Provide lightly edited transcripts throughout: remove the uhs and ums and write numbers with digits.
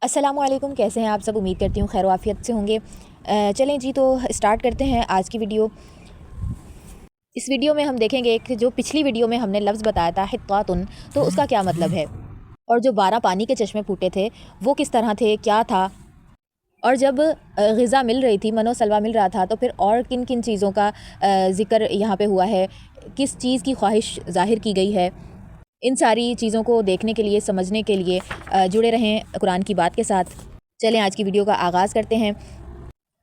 السلام علیکم، کیسے ہیں آپ سب؟ امید کرتی ہوں خیر و عافیت سے ہوں گے۔ چلیں جی، تو اسٹارٹ کرتے ہیں آج کی ویڈیو۔ اس ویڈیو میں ہم دیکھیں گے کہ جو پچھلی ویڈیو میں ہم نے لفظ بتایا تھا حطاتن، تو اس کا کیا مطلب ہے، اور جو 12 پانی کے چشمے پھوٹے تھے وہ کس طرح تھے، کیا تھا، اور جب غذا مل رہی تھی، من و سلوہ مل رہا تھا، تو پھر اور کن کن چیزوں کا ذکر یہاں پہ ہوا ہے، کس چیز کی خواہش ظاہر کی گئی ہے۔ ان ساری چیزوں کو دیکھنے کے لیے، سمجھنے کے لیے جڑے رہیں قرآن کی بات کے ساتھ۔ چلیں آج کی ویڈیو کا آغاز کرتے ہیں۔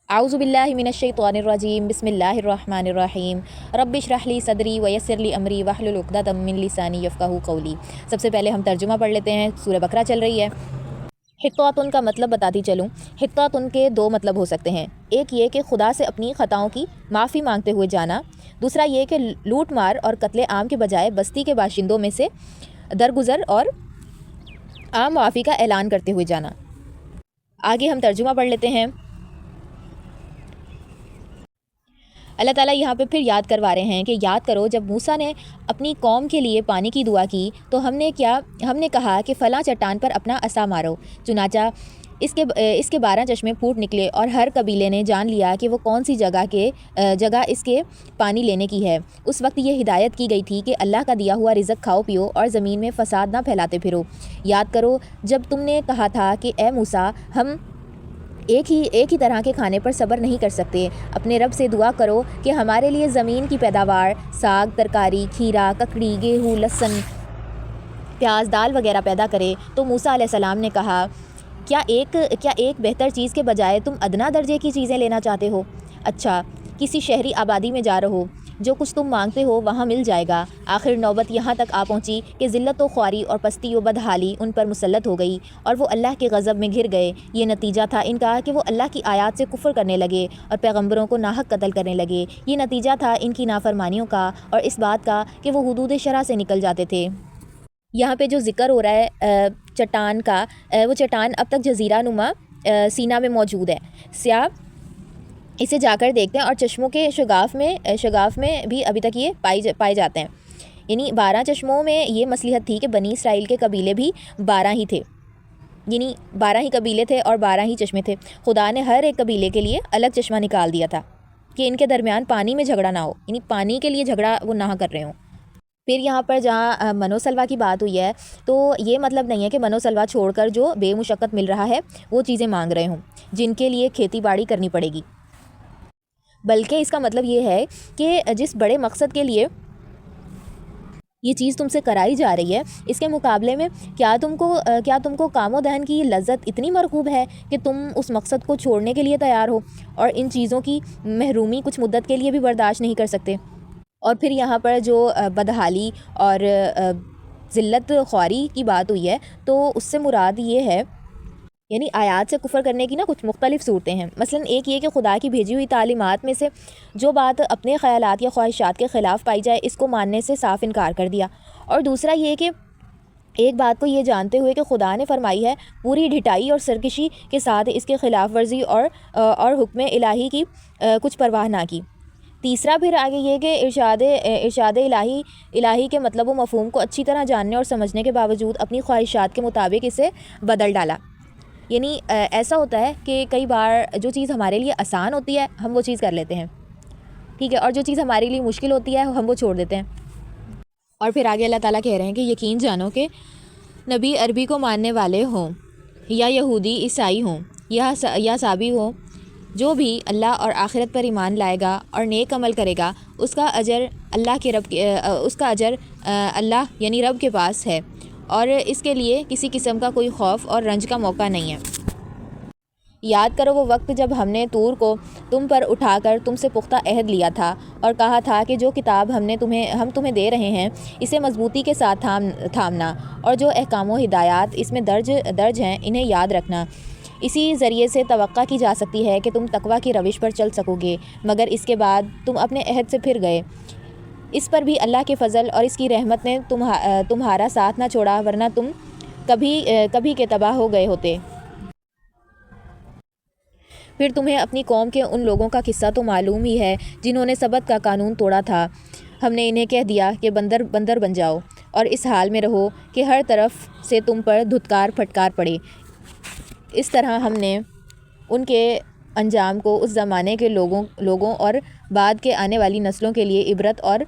اعوذ باللہ من الشیطان الرجیم، بسم اللہ الرحمن الرحیم، رب اشرح لی صدری ویسر لی امری واحلل عقدۃ من لسانی یفقہوا قولی۔ سب سے پہلے ہم ترجمہ پڑھ لیتے ہیں۔ سورہ بقرہ چل رہی ہے۔ حطاتن کا مطلب بتاتی چلوں۔ حطاتن کے دو مطلب ہو سکتے ہیں، ایک یہ کہ خدا سے اپنی خطاؤں کی معافی مانگتے ہوئے جانا، دوسرا یہ کہ لوٹ مار اور قتل عام کے بجائے بستی کے باشندوں میں سے درگزر اور عام معافی کا اعلان کرتے ہوئے جانا۔ آگے ہم ترجمہ پڑھ لیتے ہیں۔ اللہ تعالیٰ یہاں پہ پھر یاد کروا رہے ہیں کہ یاد کرو جب موسیٰ نے اپنی قوم کے لیے پانی کی دعا کی تو ہم نے کہا کہ فلاں چٹان پر اپنا عصا مارو، چنانچہ اس کے 12 چشمے پھوٹ نکلے، اور ہر قبیلے نے جان لیا کہ وہ کون سی جگہ اس کے پانی لینے کی ہے۔ اس وقت یہ ہدایت کی گئی تھی کہ اللہ کا دیا ہوا رزق کھاؤ پیو اور زمین میں فساد نہ پھیلاتے پھرو۔ یاد کرو جب تم نے کہا تھا کہ اے موسیٰ، ہم ایک ہی طرح کے کھانے پر صبر نہیں کر سکتے، اپنے رب سے دعا کرو کہ ہمارے لیے زمین کی پیداوار، ساگ، ترکاری، کھیرا، ککڑی، گیہوں، لہسن، پیاز، دال وغیرہ پیدا کرے۔ تو موسیٰ علیہ السلام نے کہا، کیا ایک بہتر چیز کے بجائے تم ادنا درجے کی چیزیں لینا چاہتے ہو؟ اچھا، کسی شہری آبادی میں جا رہو، جو کچھ تم مانگتے ہو وہاں مل جائے گا۔ آخر نوبت یہاں تک آ پہنچی کہ ذلت و خواری اور پستی و بدحالی ان پر مسلط ہو گئی، اور وہ اللہ کے غضب میں گھر گئے۔ یہ نتیجہ تھا ان کا کہ وہ اللہ کی آیات سے کفر کرنے لگے اور پیغمبروں کو ناحق قتل کرنے لگے۔ یہ نتیجہ تھا ان کی نافرمانیوں کا اور اس بات کا کہ وہ حدود شرع سے نکل جاتے تھے۔ یہاں پہ جو ذکر ہو رہا ہے چٹان کا، وہ چٹان اب تک جزیرہ نما سینا میں موجود ہے۔ سیاح اسے جا کر دیکھتے ہیں، اور چشموں کے شگاف میں بھی ابھی تک یہ پائے جاتے ہیں۔ یعنی 12 چشموں میں یہ مصلحت تھی کہ بنی اسرائیل کے قبیلے بھی 12 ہی تھے، یعنی 12 ہی قبیلے تھے اور 12 ہی چشمے تھے۔ خدا نے ہر ایک قبیلے کے لیے الگ چشمہ نکال دیا تھا کہ ان کے درمیان پانی میں جھگڑا نہ ہو، یعنی پانی کے لیے جھگڑا وہ نہ کر رہے ہوں۔ پھر یہاں پر جہاں من و سلوہ کی بات ہوئی ہے، تو یہ مطلب نہیں ہے کہ من و سلوہ چھوڑ کر جو بے مشقت مل رہا ہے وہ چیزیں مانگ رہے ہوں جن کے لیے کھیتی باڑی کرنی پڑے گی، بلکہ اس کا مطلب یہ ہے کہ جس بڑے مقصد کے لیے یہ چیز تم سے کرائی جا رہی ہے، اس کے مقابلے میں کیا تم کو کام و دہن کی لذت اتنی مرغوب ہے کہ تم اس مقصد کو چھوڑنے کے لیے تیار ہو اور ان چیزوں کی محرومی کچھ مدت کے لیے بھی برداشت نہیں کر سکتے۔ اور پھر یہاں پر جو بدحالی اور ذلت خواری کی بات ہوئی ہے، تو اس سے مراد یہ ہے، یعنی آیات سے کفر کرنے کی کچھ مختلف صورتیں ہیں۔ مثلا ایک یہ کہ خدا کی بھیجی ہوئی تعلیمات میں سے جو بات اپنے خیالات یا خواہشات کے خلاف پائی جائے، اس کو ماننے سے صاف انکار کر دیا۔ اور دوسرا یہ کہ ایک بات کو یہ جانتے ہوئے کہ خدا نے فرمائی ہے، پوری ڈھٹائی اور سرکشی کے ساتھ اس کے خلاف ورزی اور حکم الہی کی کچھ پرواہ نہ کی۔ تیسرا پھر آگے یہ کہ ارشاد الہی کے مطلب و مفہوم کو اچھی طرح جاننے اور سمجھنے کے باوجود اپنی خواہشات کے مطابق اسے بدل ڈالا۔ یعنی ایسا ہوتا ہے کہ کئی بار جو چیز ہمارے لیے آسان ہوتی ہے ہم وہ چیز کر لیتے ہیں، ٹھیک ہے، اور جو چیز ہمارے لیے مشکل ہوتی ہے ہم وہ چھوڑ دیتے ہیں۔ اور پھر آگے اللہ تعالیٰ کہہ رہے ہیں کہ یقین جانو کہ نبی عربی کو ماننے والے ہوں یا یہودی عیسائی ہوں یا سابی ہوں، جو بھی اللہ اور آخرت پر ایمان لائے گا اور نیک عمل کرے گا، اس کا اجر اللہ یعنی رب کے پاس ہے، اور اس کے لیے کسی قسم کا کوئی خوف اور رنج کا موقع نہیں ہے۔ یاد کرو وہ وقت جب ہم نے طور کو تم پر اٹھا کر تم سے پختہ عہد لیا تھا اور کہا تھا کہ جو کتاب ہم تمہیں دے رہے ہیں اسے مضبوطی کے ساتھ تھامنا، اور جو احکام و ہدایات اس میں درج ہیں انہیں یاد رکھنا۔ اسی ذریعے سے توقع کی جا سکتی ہے کہ تم تقویٰ کی روش پر چل سکو گے، مگر اس کے بعد تم اپنے عہد سے پھر گئے۔ اس پر بھی اللہ کے فضل اور اس کی رحمت نے تمہارا ساتھ نہ چھوڑا، ورنہ تم کبھی کے تباہ ہو گئے ہوتے۔ پھر تمہیں اپنی قوم کے ان لوگوں کا قصہ تو معلوم ہی ہے جنہوں نے سبت کا قانون توڑا تھا۔ ہم نے انہیں کہہ دیا کہ بندر بن جاؤ اور اس حال میں رہو کہ ہر طرف سے تم پر دھتکار پھٹکار پڑے۔ اس طرح ہم نے ان کے انجام کو اس زمانے کے لوگوں اور بعد کے آنے والی نسلوں کے لیے عبرت اور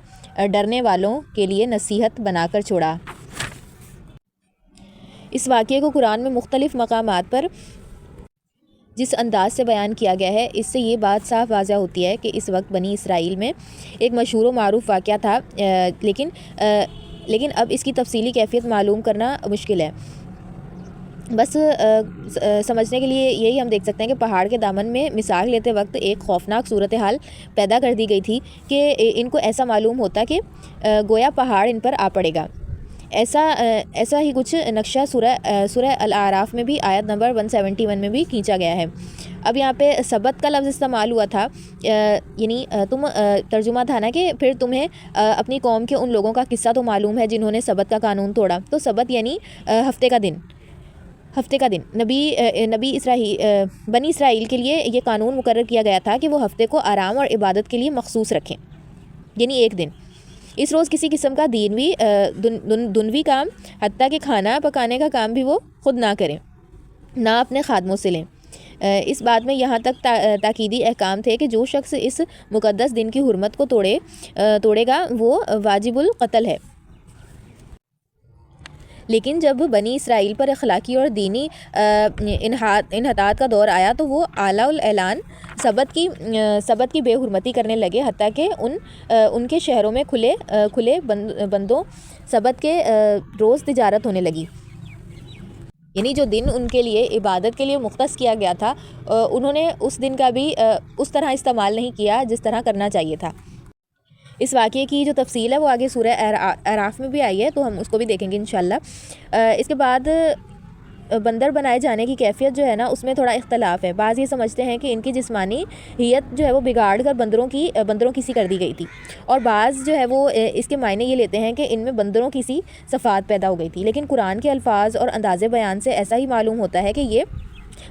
ڈرنے والوں کے لیے نصیحت بنا کر چھوڑا۔ اس واقعے کو قرآن میں مختلف مقامات پر جس انداز سے بیان کیا گیا ہے، اس سے یہ بات صاف واضح ہوتی ہے کہ اس وقت بنی اسرائیل میں ایک مشہور و معروف واقعہ تھا، لیکن اب اس کی تفصیلی کیفیت معلوم کرنا مشکل ہے۔ بس سمجھنے کے لیے یہی ہم دیکھ سکتے ہیں کہ پہاڑ کے دامن میں مثال لیتے وقت ایک خوفناک صورتحال پیدا کر دی گئی تھی کہ ان کو ایسا معلوم ہوتا کہ گویا پہاڑ ان پر آ پڑے گا۔ ایسا ہی کچھ نقشہ سورہ الاعراف میں بھی آیت نمبر 171 میں بھی کھینچا گیا ہے۔ اب یہاں پہ سبت کا لفظ استعمال ہوا تھا، یعنی ترجمہ تھا نا کہ پھر تمہیں اپنی قوم کے ان لوگوں کا قصہ تو معلوم ہے جنہوں نے سبت کا قانون توڑا۔ تو سبت یعنی ہفتے کا دن بنی اسرائیل کے لیے یہ قانون مقرر کیا گیا تھا کہ وہ ہفتے کو آرام اور عبادت کے لیے مخصوص رکھیں، یعنی ایک دن۔ اس روز کسی قسم کا دنوی کام، حتیٰ کہ کھانا پکانے کا کام بھی وہ خود نہ کریں، نہ اپنے خادموں سے لیں۔ اس بات میں یہاں تک تاکیدی احکام تھے کہ جو شخص اس مقدس دن کی حرمت کو توڑے گا وہ واجب القتل ہے۔ لیکن جب بنی اسرائیل پر اخلاقی اور دینی انحطاط کا دور آیا تو وہ اعلیٰ الاعلان سبت کی بے حرمتی کرنے لگے، حتیٰ کہ ان کے شہروں میں کھلے بندوں سبت کے روز تجارت ہونے لگی، یعنی جو دن ان کے لیے عبادت کے لیے مختص کیا گیا تھا انہوں نے اس دن کا بھی اس طرح استعمال نہیں کیا جس طرح کرنا چاہیے تھا۔ اس واقعے کی جو تفصیل ہے وہ آگے سورہ اعراف میں بھی آئی ہے، تو ہم اس کو بھی دیکھیں گے انشاءاللہ۔ اس کے بعد بندر بنائے جانے کی کیفیت جو ہے نا اس میں تھوڑا اختلاف ہے۔ بعض یہ سمجھتے ہیں کہ ان کی جسمانی ہیئت جو ہے وہ بگاڑ کر بندروں کی سی کر دی گئی تھی، اور بعض جو ہے وہ اس کے معنی یہ لیتے ہیں کہ ان میں بندروں کی سی صفات پیدا ہو گئی تھی۔ لیکن قرآن کے الفاظ اور انداز بیان سے ایسا ہی معلوم ہوتا ہے کہ یہ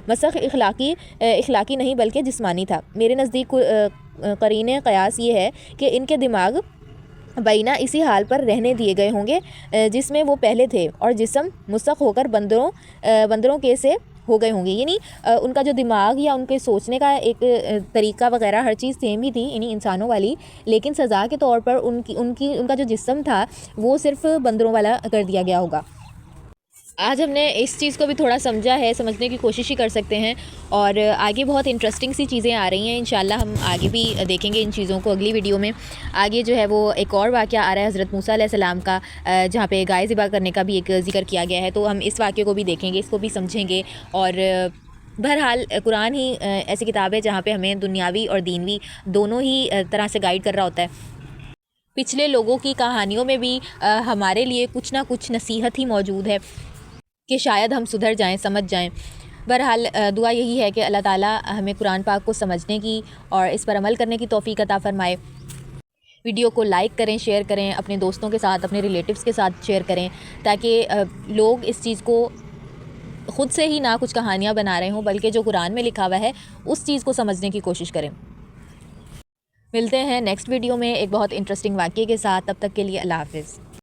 مسخ اخلاقی نہیں بلکہ جسمانی تھا۔ میرے نزدیک قرینِ قیاس یہ ہے کہ ان کے دماغ بینہ اسی حال پر رہنے دیے گئے ہوں گے جس میں وہ پہلے تھے، اور جسم مسخ ہو کر بندروں کے سے ہو گئے ہوں گے، یعنی ان کا جو دماغ یا ان کے سوچنے کا ایک طریقہ وغیرہ ہر چیز سیم ہی تھی یعنی انسانوں والی، لیکن سزا کے طور پر ان کا جو جسم تھا وہ صرف بندروں والا کر دیا گیا ہوگا۔ آج ہم نے اس چیز کو بھی تھوڑا سمجھا ہے، سمجھنے کی کوشش ہی کر سکتے ہیں، اور آگے بہت انٹرسٹنگ سی چیزیں آ رہی ہیں انشاءاللہ، ہم آگے بھی دیکھیں گے ان چیزوں کو اگلی ویڈیو میں۔ آگے جو ہے وہ ایک اور واقعہ آ رہا ہے حضرت موسیٰ علیہ السلام کا، جہاں پہ گائے ذبح کرنے کا بھی ایک ذکر کیا گیا ہے، تو ہم اس واقعے کو بھی دیکھیں گے، اس کو بھی سمجھیں گے۔ اور بہرحال قرآن ہی ایسی کتاب ہے جہاں پہ ہمیں دنیاوی اور دینوی دونوں ہی طرح سے گائیڈ کر رہا ہوتا ہے۔ پچھلے لوگوں کی کہانیوں میں بھی ہمارے لیے کچھ نہ کچھ نصیحت ہی موجود ہے کہ شاید ہم سدھر جائیں، سمجھ جائیں۔ بہرحال دعا یہی ہے کہ اللہ تعالیٰ ہمیں قرآن پاک کو سمجھنے کی اور اس پر عمل کرنے کی توفیق عطا فرمائے۔ ویڈیو کو لائک کریں، شیئر کریں، اپنے دوستوں کے ساتھ، اپنے ریلیٹیوز کے ساتھ شیئر کریں، تاکہ لوگ اس چیز کو خود سے ہی نہ کچھ کہانیاں بنا رہے ہوں بلکہ جو قرآن میں لکھا ہوا ہے اس چیز کو سمجھنے کی کوشش کریں۔ ملتے ہیں نیکسٹ ویڈیو میں ایک بہت انٹرسٹنگ واقعے کے ساتھ، تب تک کے لیے اللہ حافظ۔